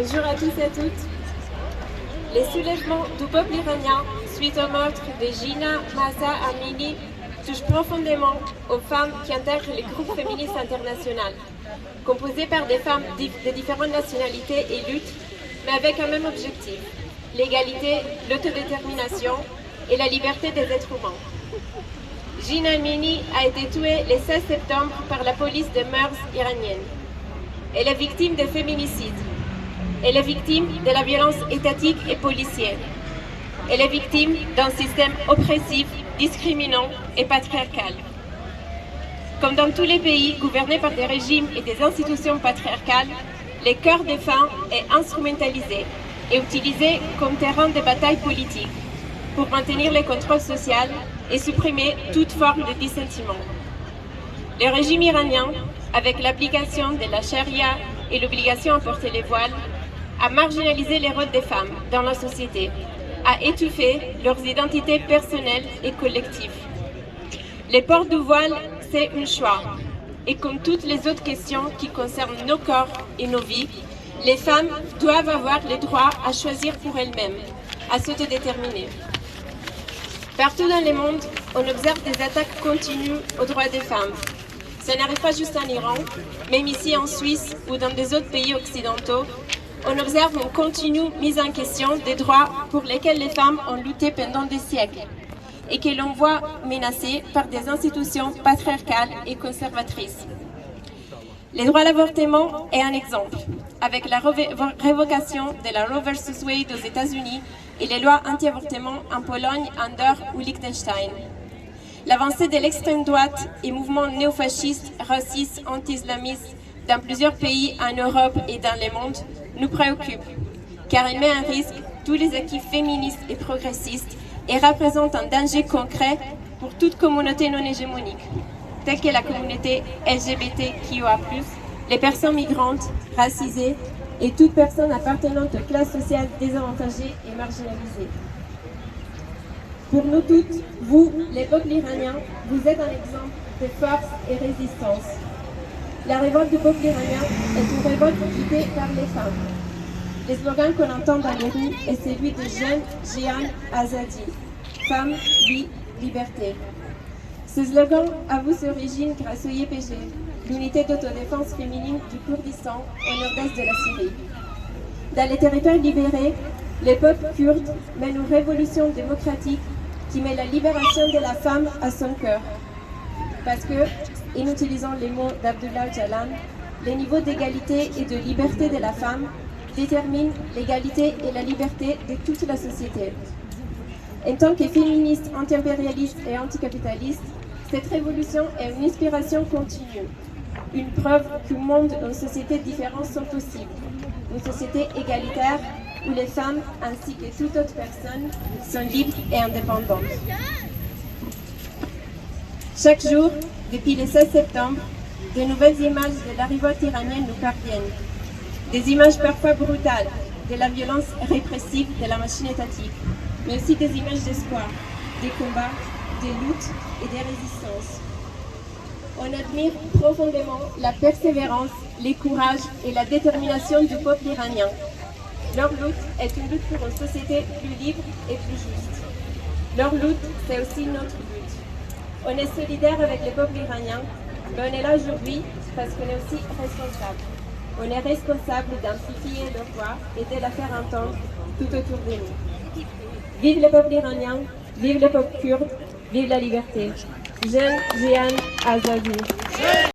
Bonjour à tous et à toutes. Les soulèvements du peuple iranien suite au meurtre de Jina Mahsa Amini touchent profondément aux femmes qui intègrent les groupes féministes internationaux, composés par des femmes de différentes nationalités et luttes, mais avec un même objectif, l'égalité, l'autodétermination et la liberté des êtres humains. Jina Amini a été tuée le 16 septembre par la police des mœurs iranienne. Elle est victime de féminicide. Elle est victime de la violence étatique et policière. Elle est victime d'un système oppressif, discriminant et patriarcal. Comme dans tous les pays gouvernés par des régimes et des institutions patriarcales, le corps des femmes est instrumentalisé et utilisé comme terrain de bataille politique pour maintenir le contrôle social et supprimer toute forme de dissentiment. Le régime iranien, avec l'application de la charia et l'obligation à porter les voiles, a marginalisé les rôles des femmes dans la société, a étouffé leurs identités personnelles et collectives. Le port du voile, c'est un choix. Et comme toutes les autres questions qui concernent nos corps et nos vies, les femmes doivent avoir le droit à choisir pour elles-mêmes, à s'autodéterminer. Partout dans le monde, on observe des attaques continues aux droits des femmes. Ça n'arrive pas juste en Iran, même ici en Suisse ou dans des autres pays occidentaux, on observe une continue mise en question des droits pour lesquels les femmes ont lutté pendant des siècles et que l'on voit menacés par des institutions patriarcales et conservatrices. Le droit à l'avortement est un exemple, avec la révocation de la Roe vs Wade aux États-Unis et les lois anti-avortement en Pologne, Andorre ou Liechtenstein. L'avancée de l'extrême droite et mouvements néofascistes, racistes, anti-islamistes dans plusieurs pays en Europe et dans le monde nous préoccupe, car elle met en risque tous les acquis féministes et progressistes et représente un danger concret pour toute communauté non hégémonique, telle que la communauté LGBTQIA+, les personnes migrantes, racisées et toute personne appartenant aux classes sociales désavantagées et marginalisées. Pour nous toutes, vous, les peuples iraniens, vous êtes un exemple de force et résistance. La révolte du peuple iranien est une révolte guidée par les femmes. Le slogan qu'on entend dans les rues est celui de Jeune Jihan Azadi, femme, vie, liberté. Ce slogan avoue ses origines grâce au YPG, l'unité d'autodéfense féminine du Kurdistan au nord-est de la Syrie. Dans les territoires libérés, le peuple kurde mène une révolution démocratique qui met la libération de la femme à son cœur. Parce que, en utilisant les mots d'Abdullah Öcalan, les niveaux d'égalité et de liberté de la femme déterminent l'égalité et la liberté de toute la société. En tant que féministe, anti-impérialiste et anticapitaliste, cette révolution est une inspiration continue, une preuve qu'un monde et une société différente sont possibles, une société égalitaire où les femmes, ainsi que toute autre personne, sont libres et indépendantes. Chaque jour, depuis le 16 septembre, de nouvelles images de la révolte iranienne nous parviennent. Des images parfois brutales de la violence répressive de la machine étatique, mais aussi des images d'espoir, des combats, des luttes et des résistances. On admire profondément la persévérance, le courage et la détermination du peuple iranien. Leur lutte est une lutte pour une société plus libre et plus juste. Leur lutte, c'est aussi notre lutte. On est solidaire avec le peuple iranien, mais on est là aujourd'hui parce qu'on est aussi responsable. On est responsable d'amplifier leur voix et de la faire entendre tout autour de nous. Vive le peuple iranien, vive le peuple kurde, vive la liberté. Jeune Jihan Azadi.